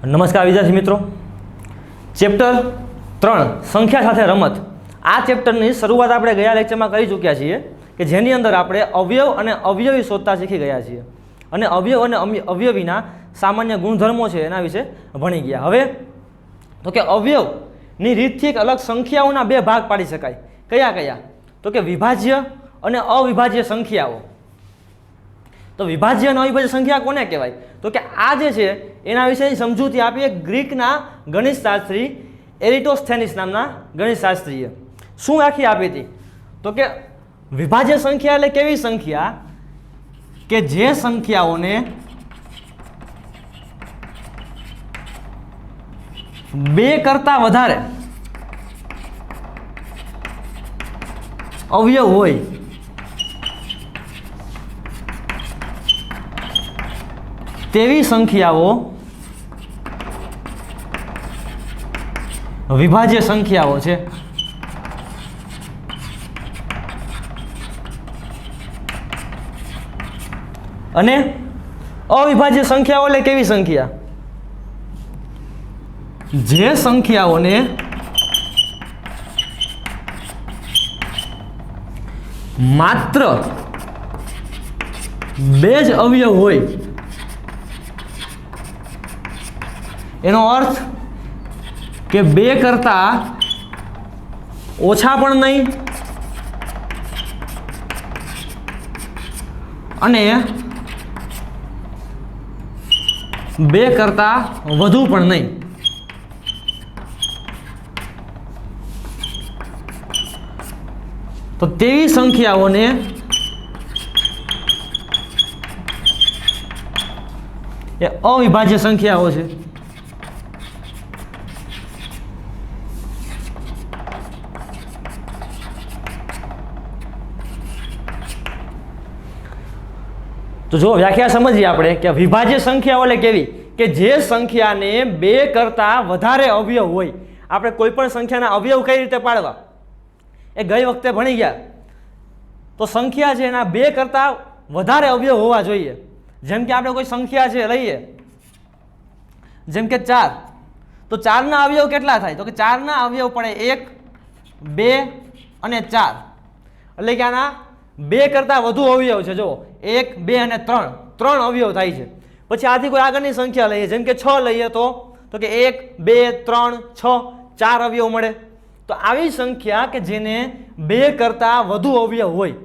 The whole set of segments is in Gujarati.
નમસ્કાર વિદ્યાર્થી મિત્રો, ચેપ્ટર 3 સંખ્યા સાથે રમત. આ ચેપ્ટરની શરૂઆત આપણે ગયા લેક્ચરમાં કરી ચૂક્યા છીએ કે જેની અંદર આપણે અવયવ અને અવયવી શોધતા શીખી ગયા છીએ અને અવયવ અને અવયવીના સામાન્ય ગુણધર્મો છે એના વિશે ભણી ગયા. હવે તો કે અવયવની રીતથી એક અલગ સંખ્યાઓના બે ભાગ પાડી શકાય. કયા કયા? તો કે વિભાજ્ય અને અવિભાજ્ય સંખ્યાઓ. તો વિભાજ્ય અને અવિભાજ્ય સંખ્યા કોને કહેવાય? તો કે આ જે છે એના વિશેની સમજૂતી આપી એક ગ્રીકના ગણિતશાસ્ત્રી એરિટોસ્થેનિસ નામના ગણિતશાસ્ત્રીએ. શું આખી આપી હતી? તો કે વિભાજ્ય સંખ્યા એટલે કેવી સંખ્યા કે જે સંખ્યાઓને બે કરતા વધારે અવયવ હોય તેવી સંખ્યાઓ વિભાજ્ય સંખ્યાઓ છે. અને અવિભાજ્ય સંખ્યાઓ એટલે કેવી સંખ્યા? જે સંખ્યાઓને માત્ર બે જ અવયવ હોય, એનો અર્થ કે બે કરતા ઓછા પણ નહીં અને બે કરતા વધુ પણ નહીં. તો તેવી સંખ્યાઓને એ અવિભાજ્ય સંખ્યાઓ છે. તો જો વ્યાખ્યા સમજીએ આપણે કે વિભાજ્ય સંખ્યાઓ એટલે કેવી કે જે સંખ્યાને બે કરતા વધારે અવયવ હોય. આપણે કોઈ પણ સંખ્યાના અવયવ કઈ રીતે પાડવા એ ગઈ વખતે ભણી ગયા. તો સંખ્યા છે એના બે કરતા વધારે અવયવ હોવા જોઈએ. જેમ કે આપણે કોઈ સંખ્યા છે લઈએ, જેમ કે 4, તો 4ના અવયવ કેટલા થાય? તો કે 4ના અવયવ પડે 1, 2 અને 4. એટલે કે આના બે કરતા વધુ અવયવ છે. જુઓ 1, 2 અને 3, 3 અવયવ થાય છે. પછી આથી કોઈ આગળની સંખ્યા લઈએ, જેમ કે 6 લઈએ તો કે 1, 2, 3, 6, 4 અવયવ મળે. તો આવી સંખ્યા કે જેને બે કરતા વધુ અવયવ હોય,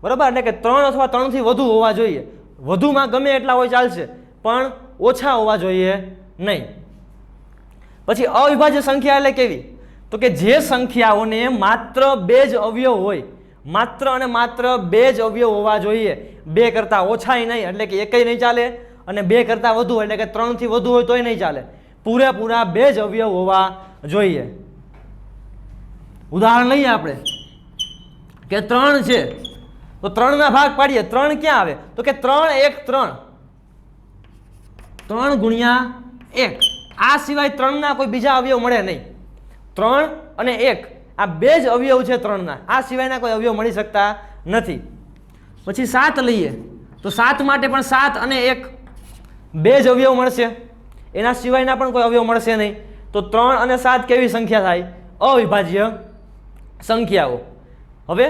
બરાબર, એટલે કે 3 અથવા 3 થી વધુ હોવા જોઈએ. વધુમાં ગમે એટલા હોય ચાલશે, પણ ઓછા હોવા જોઈએ નહીં. પછી અવિભાજ્ય સંખ્યા એટલે કેવી? તો કે જે સંખ્યાઓને માત્ર બે જ અવયવ હોય, માત્ર અને માત્ર બે જ અવયવ હોવા જોઈએ, બે કરતા ઓછાય નહીં, એટલે કે એકય નહીં ચાલે, અને બે કરતા વધુ એટલે કે 3 થી વધુ હોય તોય નહીં ચાલે. પૂરેપૂરા બે જ અવયવ હોવા જોઈએ. ઉદાહરણ લઈએ આપણે કે 3 છે તો 3ના ભાગ પાડીએ. 3 ક્યાં આવે? તો કે 3, 1, 3, 3 ગુણ્યા 1. આ સિવાય 3ના કોઈ બીજા અવયવ મળે નહીં. 3 અને 1 આ બે જ અવયવ છે 3ના, આ સિવાયના કોઈ અવયવ મળી શકતા નથી. પછી 7 લઈએ તો 7 માટે પણ 7 અને 1 બે જ અવયવ મળશે, એના સિવાયના પણ કોઈ અવયવ મળશે નહીં. તો 3 અને 7 કેવી સંખ્યા થાય? અવિભાજ્ય સંખ્યાઓ. હવે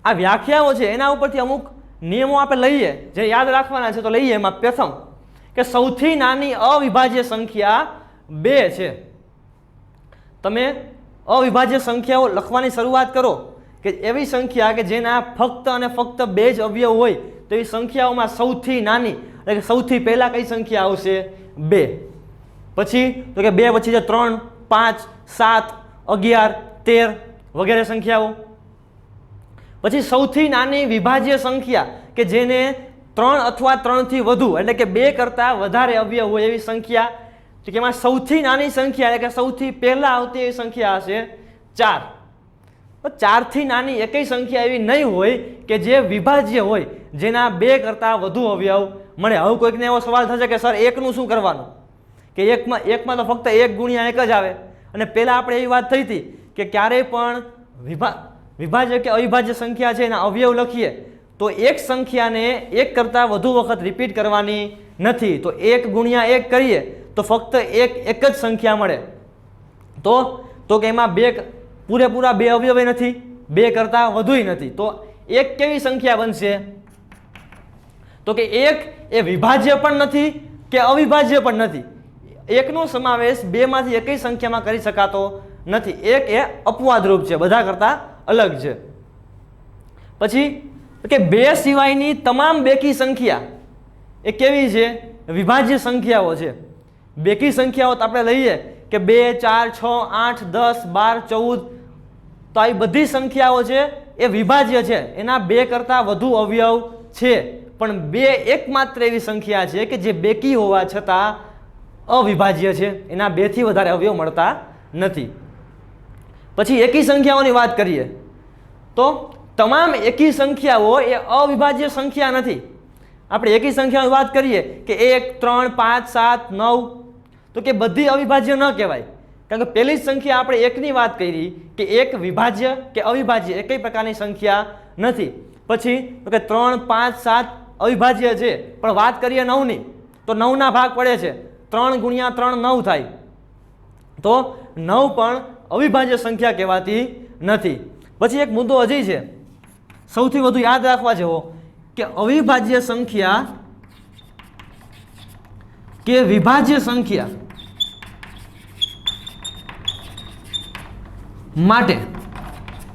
આ વ્યાખ્યાઓ છે એના ઉપરથી અમુક નિયમો આપણે લઈએ જે યાદ રાખવાના છે. તો લઈએ એમાં પ્રથમ કે સૌથી નાની અવિભાજ્ય સંખ્યા 2 છે. તમે અવિભાજ્ય સંખ્યાઓ લખવાની શરૂઆત કરો કે એવી સંખ્યા કે જેના ફક્ત અને ફક્ત બે જ અવયવ હોય, તો એ સંખ્યાઓમાં સૌથી નાની એટલે કે સૌથી પહેલા કઈ સંખ્યા આવશે? 2. પછી તો કે 2 પછી છે 3, 5, 7, 11, 13 વગેરે સંખ્યાઓ. પછી સૌથી નાની વિભાજ્ય સંખ્યા કે જેને 3 અથવા 3 થી વધુ એટલે કે બે કરતા વધારે અવયવ હોય એવી સંખ્યા, તો કે એમાં સૌથી નાની સંખ્યા એટલે કે સૌથી પહેલા આવતી એવી સંખ્યા હશે 4. 4 થી નાની એકય સંખ્યા એવી નહીં હોય કે જે વિભાજ્ય હોય, જેના બે કરતા વધુ અવયવ મળે. હવે કોઈકને એવો સવાલ થશે કે સર 1નું શું કરવાનું? કે એકમાં તો ફક્ત 1 ગુણ્યા 1 જ આવે. અને પહેલાં આપણે એવી વાત થઈ હતી કે ક્યારેય પણ વિભાજ્ય કે અવિભાજ્ય સંખ્યા છે એના અવયવ લખીએ તો એક સંખ્યાને એક કરતાં વધુ વખત રિપીટ કરવાની નથી. તો 1 ગુણ્યા 1 કરીએ તો ફક્ત એક જ સંખ્યા મળે. તો કે એમાં પૂરેપૂરા 2 અવયવ નથી, 2 કરતાં વધુય નથી. તો 1 કેવી સંખ્યા બનશે? તો કે 1 એ વિભાજ્ય પણ નથી કે અવિભાજ્ય પણ નથી. 1 નો સમાવેશ 2 માંથી એકેય સંખ્યામાં કરી શકાતો નથી. 1 એ અપવાદરૂપ છે, બધા કરતાં અલગ છે. પછી કે 2 સિવાયની તમામ બેકી સંખ્યા એ કેવી છે? વિભાજ્ય સંખ્યાઓ છે. બેકી સંખ્યાઓ તો આપણે લઈએ કે 2, 4, 6, 8, 10, 12, 14, તો આ બધી સંખ્યાઓ છે એ વિભાજ્ય છે, એના 2 કરતાં વધુ અવયવ છે. પણ 2 એકમાત્ર એવી સંખ્યા છે કે જે બેકી હોવા છતાં અવિભાજ્ય છે, એના 2 થી વધારે અવયવ મળતા નથી. પછી એકી સંખ્યાઓની વાત કરીએ તો તમામ એકી સંખ્યાઓ એ અવિભાજ્ય સંખ્યા નથી. આપણે એકી સંખ્યાઓની વાત કરીએ કે 1, 3, 5, 7, 9, તો કે બધી અવિભાજ્ય ન કહેવાય, કારણ કે પહેલી જ સંખ્યા આપણે 1 ની વાત કરી કે 1 વિભાજ્ય કે અવિભાજ્ય એકેય પ્રકારની સંખ્યા નથી. પછી તો કે 3, 5, 7 અવિભાજ્ય છે, પણ વાત કરીએ 9 ની તો 9 ના ભાગ પડે છે, 3 ગુણ્યા 3 9 થાય. તો 9 પણ અવિભાજ્ય સંખ્યા કહેવાતી નથી. પછી એક મુદ્દો હજી છે સૌથી વધુ યાદ રાખવા જેવો કે અવિભાજ્ય સંખ્યા કે વિભાજ્ય સંખ્યા માટે,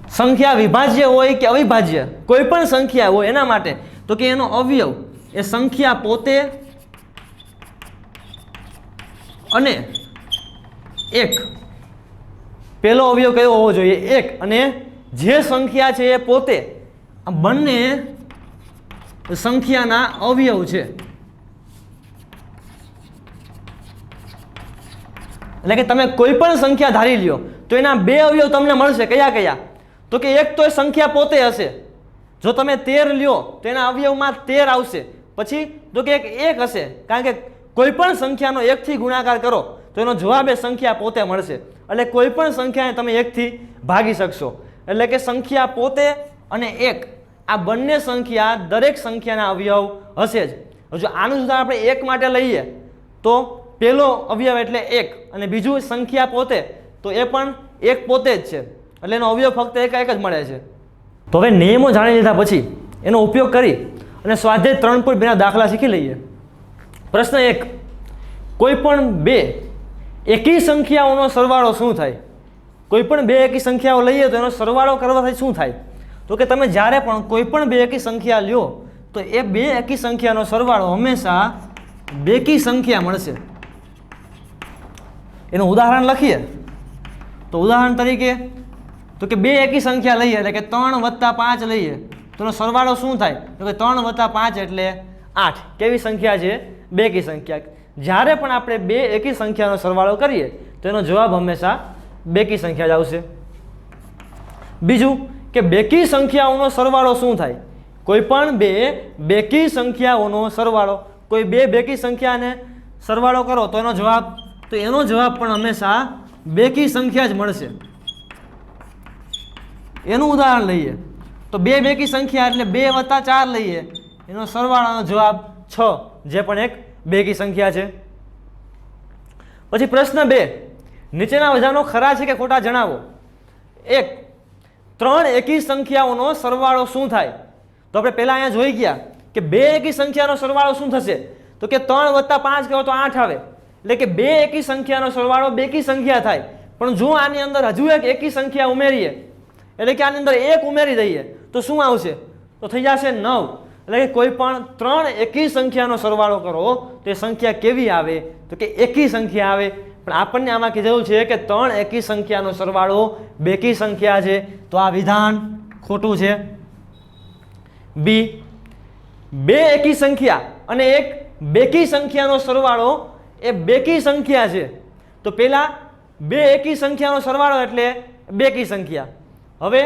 સંખ્યા વિભાજ્ય હોય કે અવિભાજ્ય કોઈ પણ સંખ્યા હોય એના માટે, તો કે એનો અવયવ એ સંખ્યા પોતે અને 1. પહેલો અવયવ કયો હોવો જોઈએ? 1. અને જે સંખ્યા છે એ પોતે, આ બંને સંખ્યાના અવયવ છે. એટલે કે તમે કોઈ પણ સંખ્યા ધારી લ્યો તો એના 2 અવયવ તમને મળશે. કયા કયા? તો કે એક તો એ સંખ્યા પોતે હશે. જો તમે 13 લ્યો તો એના અવયવમાં 13 આવશે. પછી તો કે એક હશે, કારણ કે કોઈ પણ સંખ્યાનો 1 થી ગુણાકાર કરો તો એનો જવાબ એ સંખ્યા પોતે મળશે. એટલે કોઈ પણ સંખ્યાને તમે 1 થી ભાગી શકશો. એટલે કે સંખ્યા પોતે અને 1 આ બંને સંખ્યા દરેક સંખ્યાના અવયવ હશે જ. જો આનું ઉદાહરણ આપણે 1 માટે લઈએ તો પહેલો અવયવ એટલે 1 અને બીજું સંખ્યા પોતે, તો એ પણ 1 પોતે જ છે, એટલે એનો અવયવ ફક્ત એક જ મળે છે. તો હવે નિયમો જાણી લીધા પછી એનો ઉપયોગ કરી અને સ્વાધ્યાય 3.2 ના દાખલા શીખી લઈએ. પ્રશ્ન 1, કોઈ પણ 2 એકી સંખ્યાઓનો સરવાળો શું થાય? કોઈ પણ 2 એકી સંખ્યાઓ લઈએ તો એનો સરવાળો કરવાથી શું થાય? તો કે તમે જ્યારે પણ કોઈ પણ 2 એકી સંખ્યા લ્યો તો એ 2 એકી સંખ્યાનો સરવાળો હંમેશા બેકી સંખ્યા મળશે. એનું ઉદાહરણ લખીએ તો ઉદાહરણ તરીકે તો કે 2 એકી સંખ્યા લઈએ એટલે કે 3 + 5 લઈએ તો એનો સરવાળો શું થાય? તો કે 3 + 5 એટલે 8. કેવી સંખ્યા છે? બેકી સંખ્યા. જ્યારે પણ આપણે 2 એકી સંખ્યાનો સરવાળો કરીએ તો એનો જવાબ હંમેશા બેકી સંખ્યા જ આવશે. બીજું કે બેકી સંખ્યાઓનો સરવાળો શું થાય? કોઈ પણ 2 બેકી સંખ્યાઓનો સરવાળો, કોઈ 2 બેકી સંખ્યાને સરવાળો કરો તો એનો જવાબ પણ હંમેશા બેકી સંખ્યા જ મળશે. એનું ઉદાહરણ લઈએ તો 2 બેકી સંખ્યા એટલે 2 + 4 લઈએ, એનો સરવાળાનો જવાબ 6, જે પણ એક બેકી સંખ્યા છે. પછી પ્રશ્ન 2, નીચેના વિધાનો ખરા છે કે ખોટા જણાવો. 1, 3 એકી સંખ્યાઓનો સરવાળો શું થાય? તો આપણે પહેલા અહીંયા જોઈ ગયા કે 2 એકી સંખ્યાનો સરવાળો શું થશે? તો કે 3 + 5 કરો તો 8 આવે, એટલે કે 2 એકી સંખ્યાનો સરવાળો બેકી સંખ્યા થાય. પણ જો આની અંદર હજુ એક એકી સંખ્યા ઉમેરીએ, એટલે કે આની અંદર 1 ઉમેરી દઈએ તો શું આવશે? તો થઈ જશે 9. એટલે કે કોઈ પણ 3 એકી સંખ્યાનો સરવાળો કરો તો એ સંખ્યા કેવી આવે? તો કે એકી સંખ્યા આવે. પણ આપણને આમાં કીધેલું છે કે 3 એકી સંખ્યાનો સરવાળો બેકી સંખ્યા છે, તો આ વિધાન ખોટું છે. બી, 2 એકી સંખ્યા અને એક બેકી સંખ્યાનો સરવાળો એ બેકી સંખ્યા છે, તો પેલા 2 એકી સંખ્યાનો સરવાળો એટલે બેકી સંખ્યા. હવે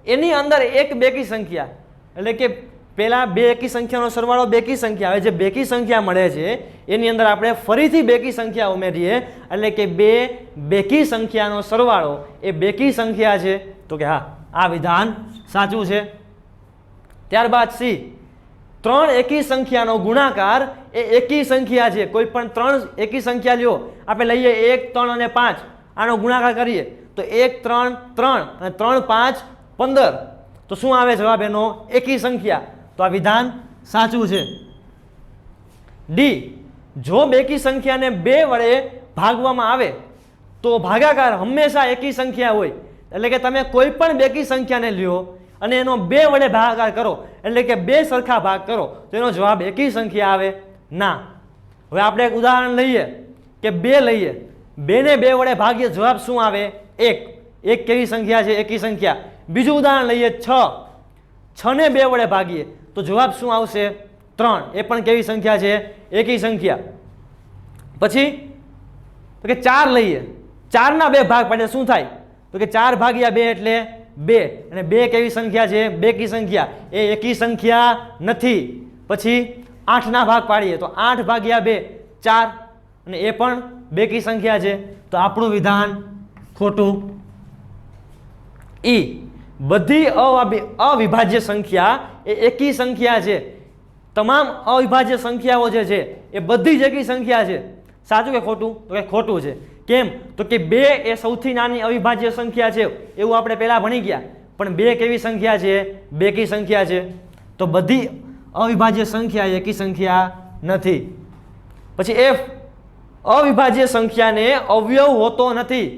એની અંદર એક બેકી સંખ્યા, એટલે કે પેલા 2 એકી સંખ્યાનો સરવાળો બેકી સંખ્યા. હવે જે બેકી સંખ્યા મળે છે એની અંદર આપણે ફરીથી બેકી સંખ્યા ઉમેરીએ એટલે કે 2 બેકી સંખ્યાનો સરવાળો એ બેકી સંખ્યા છે. તો કે હા, આ વિધાન સાચું છે. ત્યારબાદ સી, 3 એકી સંખ્યાનો ગુણાકાર એ એકી સંખ્યા છે. કોઈ પણ 3 એકી સંખ્યા લ્યો, આપણે લઈએ 1 3 અને 5, આનો ગુણાકાર કરીએ તો 1 3 3 અને 3 5 15, તો શું આવે જવાબ એનો? એકી સંખ્યા. તો આ વિધાન સાચું છે. ડી, જો બેકી સંખ્યાને 2 વડે ભાગવામાં આવે તો ભાગાકાર હંમેશા એકી સંખ્યા હોય. એટલે કે તમે કોઈ પણ બેકી સંખ્યાને લ્યો અને એનો 2 વડે ભાગાકાર કરો, એટલે કે 2 સરખા ભાગ કરો, તો એનો જવાબ એકી સંખ્યા આવે? ના. હવે આપણે એક ઉદાહરણ લઈએ કે 2 લઈએ, 2 ને 2 વડે ભાગીએ, જવાબ શું આવે? 1. 1 કેવી સંખ્યા છે? એકી સંખ્યા. બીજું ઉદાહરણ લઈએ 6, 6 ને 2 વડે ભાગીએ તો જવાબ શું આવશે? 3. એ પણ કેવી સંખ્યા છે? એકી સંખ્યા. પછી તો કે 4 લઈએ, 4 ના 2 ભાગ પાડીએ શું થાય? તો કે 4 ભાગ્યા 2 એટલે 2, અને 2 કેવી સંખ્યા છે? બેકી સંખ્યા. એ એકી સંખ્યા નથી. પછી 8 ના ભાગ પાડીએ તો 8 ભાગ્યા 2 4, અને એ પણ બેકી સંખ્યા છે. તો આપણું વિધાન ખોટું. ઈ, બધી અવિભાજ્ય સંખ્યા એ એકી સંખ્યા છે. તમામ અવિભાજ્ય સંખ્યાઓ જે છે એ બધી જ એકી સંખ્યા છે. સાચું કે ખોટું? તો કે ખોટું છે. કેમ? તો કે 2 એ સૌથી નાની અવિભાજ્ય સંખ્યા છે, એવું આપણે પહેલા ભણી ગયા. પણ 2 કેવી સંખ્યા છે? બેકી સંખ્યા છે. તો બધી અવિભાજ્ય સંખ્યા એકી સંખ્યા નથી. પછી એફ, અવિભાજ્ય સંખ્યાને અવયવ હોતો નથી.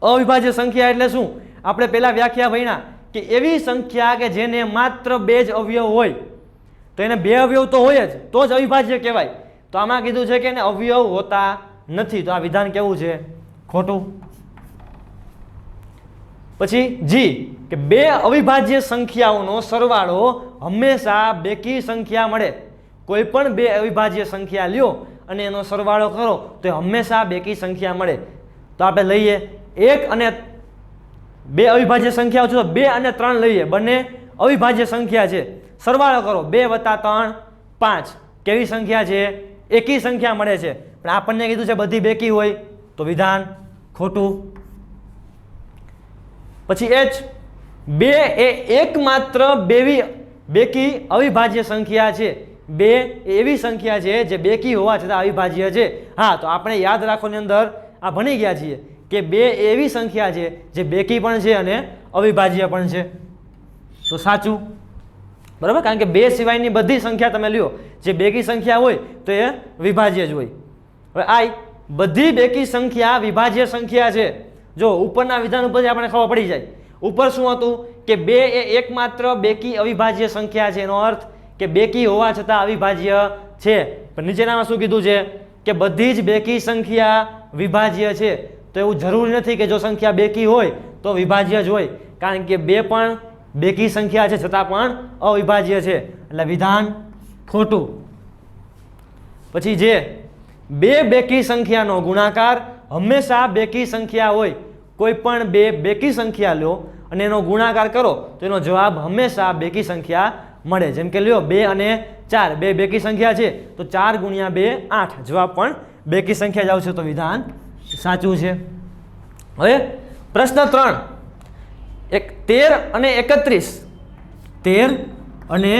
અવિભાજ્ય સંખ્યા એટલે શું? આપણે પહેલા વ્યાખ્યા ભણ્યા કે એવી સંખ્યા કે જેને માત્ર 2 જ અવયવ હોય, તો એને 2 અવયવ તો હોય જ, તો જ અવિભાજ્ય કહેવાય. તો આમાં કીધું છે કે એને અવયવ હોતા નથી. તો આ વિધાન કેવું છે? ખોટું. પછી જી, કે 2 અવિભાજ્ય સંખ્યાઓનો સરવાળો હંમેશા બેકી સંખ્યા મળે. કોઈ પણ 2 અવિભાજ્ય સંખ્યા લ્યો અને એનો સરવાળો કરો તો હંમેશા બેકી સંખ્યા મળે. તો આપણે લઈએ 1 અને 2 અવિભાજ્ય સંખ્યાઓ છે, તો 2 અને 3 લઈએ, બંને અવિભાજ્ય સંખ્યા છે. સરવાળો કરો 2 + 3 5, કેવી સંખ્યા છે? એકી સંખ્યા મળે છે. પણ આપણને કીધું છે બધી બેકી હોય, તો વિધાન ખોટું. પછી એચ, 2 એ એકમાત્ર બેકી અવિભાજ્ય સંખ્યા છે. 2 એ એવી સંખ્યા છે જે બેકી હોવા છતાં અવિભાજ્ય છે. હા, તો આપણે યાદ રાખવાની અંદર આ ભણી ગયા છીએ કે 2 એવી સંખ્યા છે જે બેકી પણ છે અને અવિભાજ્ય પણ છે. તો સાચું. બરાબર, કારણ કે 2 સિવાયની બધી સંખ્યા તમે લ્યો, જે બેકી સંખ્યા હોય તો એ વિભાજ્ય જ હોય. હવે આઈ, બધી બેકી સંખ્યા વિભાજ્ય સંખ્યા છે. જો ઉપરના વિધાન ઉપરથી આપણને ખબર પડી જાય. ઉપર શું હતું કે 2 એ એકમાત્ર બેકી અવિભાજ્ય સંખ્યા છે, એનો અર્થ કે બેકી હોવા છતાં અવિભાજ્ય છે. પણ નીચેનામાં શું કીધું છે કે બધી જ બેકી સંખ્યા વિભાજ્ય છે. તો એવું જરૂરી નથી કે જો સંખ્યા બેકી હોય તો વિભાજ્ય જ હોય, કારણ કે 2 પણ બેકી સંખ્યા છે છતાં પણ અવિભાજ્ય છે. એટલે વિધાન ખોટું. પછી જે 2 બેકી સંખ્યાનો ગુણાકાર હંમેશા બેકી સંખ્યા હોય. કોઈ પણ 2 બેકી સંખ્યા લો અને એનો ગુણાકાર કરો તો એનો જવાબ હંમેશા બેકી સંખ્યા મળે. જેમ કે લ્યો 2 અને 4, 2 બેકી સંખ્યા છે, તો 4 × 2 8, જવાબ પણ બેકી સંખ્યા જ આવશે. તો વિધાન સાચું છે. હવે પ્રશ્ન 3, 13 અને 31, 13 અને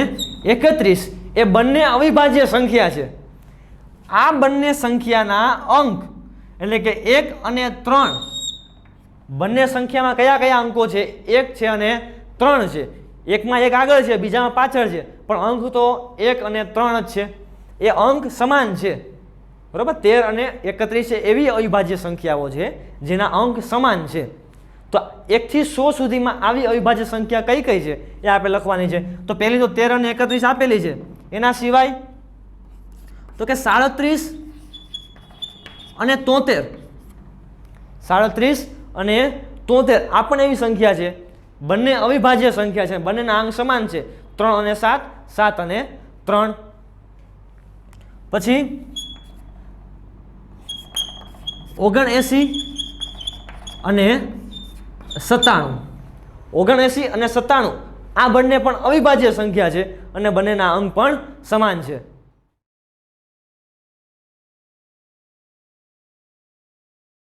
31 એ બંને અવિભાજ્ય સંખ્યા છે. આ બંને સંખ્યાના અંક એટલે કે 1 અને 3, બંને સંખ્યામાં કયા કયા અંકો છે? 1 છે અને 3 છે. એકમાં 1 આગળ છે, બીજામાં પાછળ છે, પણ અંક તો 1 અને 3 જ છે. એ અંક સમાન છે. બરાબર, 13 અને 31 એવી અવિભાજ્ય સંખ્યાઓ છે જેના અંક સમાન છે. તો 1 થી 100 સુધીમાં આવી અવિભાજ્ય સંખ્યા કઈ કઈ છે એ આપણે લખવાની છે. તો પહેલી તો 13 અને 31 આપેલી છે. એના સિવાય તો કે 37 અને 73, 37 અને 73 આ પણ એવી સંખ્યા છે, બંને અવિભાજ્ય સંખ્યા છે, બંનેના અંક સમાન છે. 3 અને 7, 7 અને 3. પછી 79 અને 97, 79 અને 97 આ બંને પણ અવિભાજ્ય સંખ્યા છે અને બંનેના અંક પણ સમાન છે.